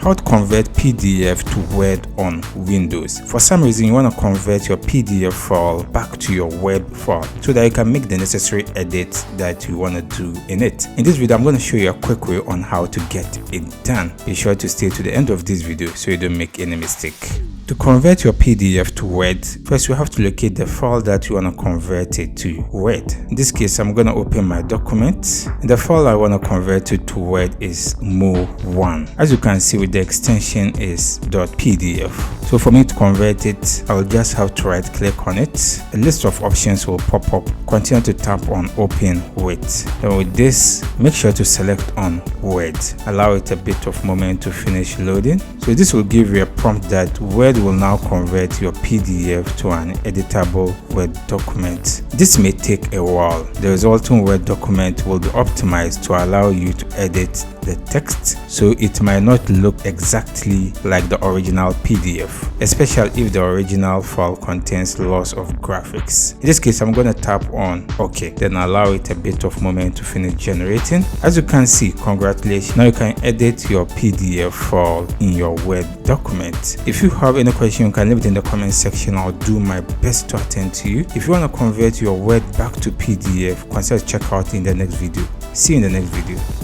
How to convert PDF to Word on Windows. For some reason, you want to convert your PDF file back to your Word file so that you can make the necessary edits that you want to do in it. In this video, I'm going to show you a quick way on how to get it done. Be sure to stay to the end of this video so you don't make any mistake. To convert your PDF to Word, first you have to locate the file that you want to convert it to Word. In this case, I'm going to open my document, and the file I want to convert it to Word is Mo1. As you can see, with the extension is .pdf. So for me to convert it, I'll just have to right click on it. A list of options will pop up. Continue to tap on Open With. Then with this, make sure to select on Word. Allow it a bit of moment to finish loading. So this will give you a prompt that Word will now convert your PDF to an editable Word document. This may take a while. The resulting Word document will be optimized to allow you to edit the text, so it might not look exactly like the original PDF, especially if the original file contains lots of graphics. In this case, I'm going to tap on OK, then allow it a bit of moment to finish generating. As you can see, congratulations, now you can edit your PDF file in your Word document. If you have any question, you can leave it in the comment section. I'll do my best to attend to you. If you want to convert your Word back to PDF, consider check out in the next video. See you in the next video.